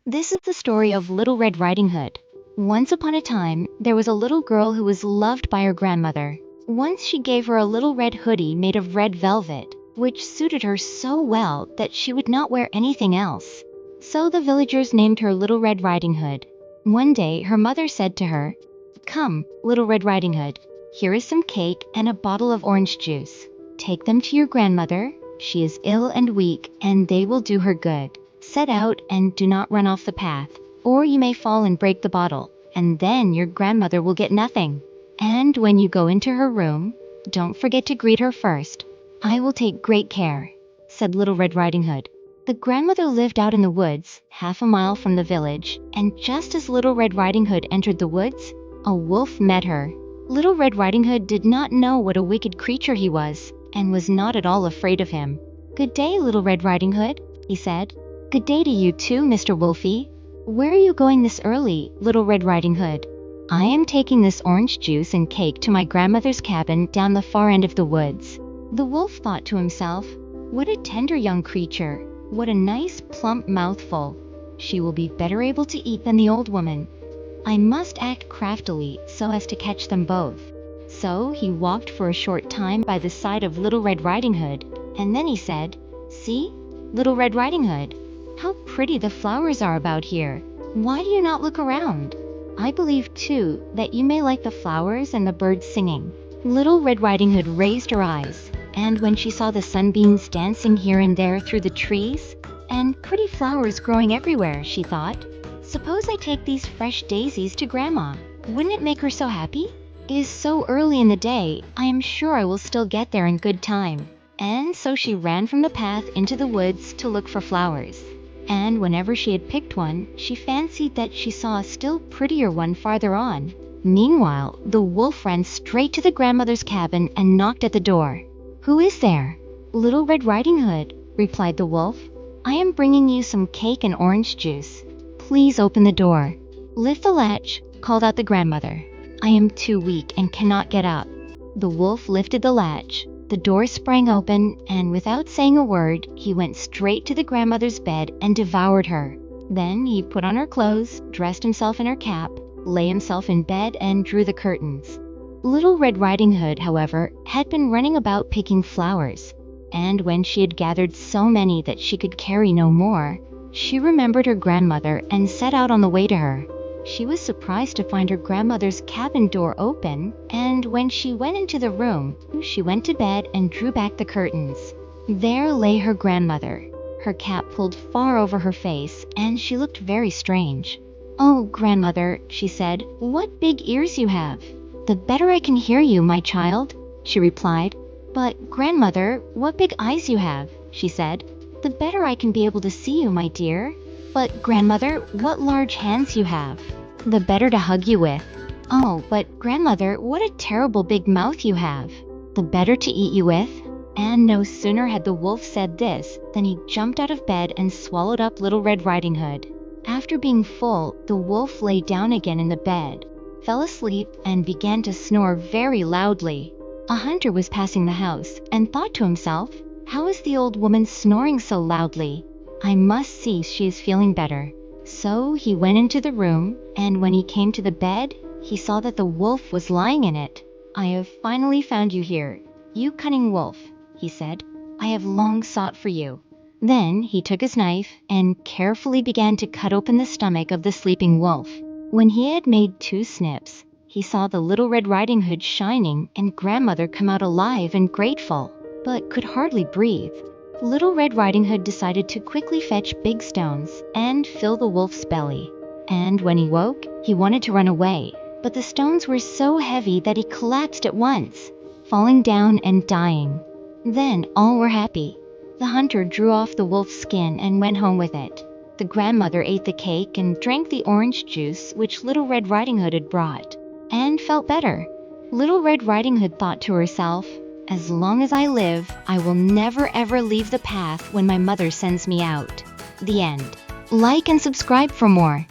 This is the story of Little Red Riding Hood. Once upon a time, there was a little girl who was loved by her grandmother. Once she gave her a little red hoodie made of red velvet, which suited her so well that she would not wear anything else. So the villagers named her Little Red Riding Hood. One day, her mother said to her, "Come, Little Red Riding Hood, here is some cake and a bottle of orange juice. Take them to your grandmother. She is ill and weak, and they will do her good. Set out and do not run off the path, or you may fall and break the bottle, and then your grandmother will get nothing. And when you go into her room, don't forget to greet her first. I will take great care," said Little Red Riding Hood. The grandmother lived out in the woods, half a mile from the village, and just as Little Red Riding Hood entered the woods, a wolf met her. Little Red Riding Hood did not know what a wicked creature he was, and was not at all afraid of him. "Good day, Little Red Riding Hood," he said. "Good day to you too, Mr. Wolfie. Where are you going this early, Little Red Riding Hood?" "I am taking this orange juice and cake to my grandmother's cabin down the far end of the woods." The wolf thought to himself, "What a tender young creature. What a nice plump mouthful. She will be better able to eat than the old woman. I must act craftily so as to catch them both." So he walked for a short time by the side of Little Red Riding Hood, and then he said, "See, Little Red Riding Hood, how pretty the flowers are about here. Why do you not look around? I believe, too, that you may like the flowers and the birds singing." Little Red Riding Hood raised her eyes, and when she saw the sunbeams dancing here and there through the trees, and pretty flowers growing everywhere, she thought, "Suppose I take these fresh daisies to Grandma. Wouldn't it make her so happy? It is so early in the day, I am sure I will still get there in good time." And so she ran from the path into the woods to look for flowers. And whenever she had picked one, she fancied that she saw a still prettier one farther on. Meanwhile, the wolf ran straight to the grandmother's cabin and knocked at the door. "Who is there?" "Little Red Riding Hood," replied the wolf. "I am bringing you some cake and orange juice. Please open the door." "Lift the latch," called out the grandmother. "I am too weak and cannot get up." The wolf lifted the latch. The door sprang open, and without saying a word, he went straight to the grandmother's bed and devoured her. Then he put on her clothes, dressed himself in her cap, lay himself in bed, and drew the curtains. Little Red Riding Hood, however, had been running about picking flowers, and when she had gathered so many that she could carry no more, she remembered her grandmother and set out on the way to her. She was surprised to find her grandmother's cabin door open, and when she went into the room, she went to bed and drew back the curtains. There lay her grandmother, her cap pulled far over her face, and she looked very strange. "Oh, grandmother," she said, "what big ears you have." "The better I can hear you, my child," she replied. "But, grandmother, what big eyes you have," she said. "The better I can be able to see you, my dear." "But, grandmother, what large hands you have. The better to hug you with." "Oh, but, grandmother, what a terrible big mouth you have. The better to eat you with." And no sooner had the wolf said this than he jumped out of bed and swallowed up Little Red Riding Hood. After being full, the wolf lay down again in the bed, fell asleep, and began to snore very loudly. A hunter was passing the house and thought to himself, "How is the old woman snoring so loudly? I must see if she is feeling better." So he went into the room, and when he came to the bed, he saw that the wolf was lying in it. "I have finally found you here, you cunning wolf," he said. "I have long sought for you." Then he took his knife and carefully began to cut open the stomach of the sleeping wolf. When he had made 2 snips, he saw the Little Red Riding Hood shining and grandmother come out alive and grateful, but could hardly breathe. Little Red Riding Hood decided to quickly fetch big stones and fill the wolf's belly. And when he woke, he wanted to run away, but the stones were so heavy that he collapsed at once, falling down and dying. Then all were happy. The hunter drew off the wolf's skin and went home with it. The grandmother ate the cake and drank the orange juice which Little Red Riding Hood had brought, and felt better. Little Red Riding Hood thought to herself, "As long as I live, I will never ever leave the path when my mother sends me out." The end. Like and subscribe for more.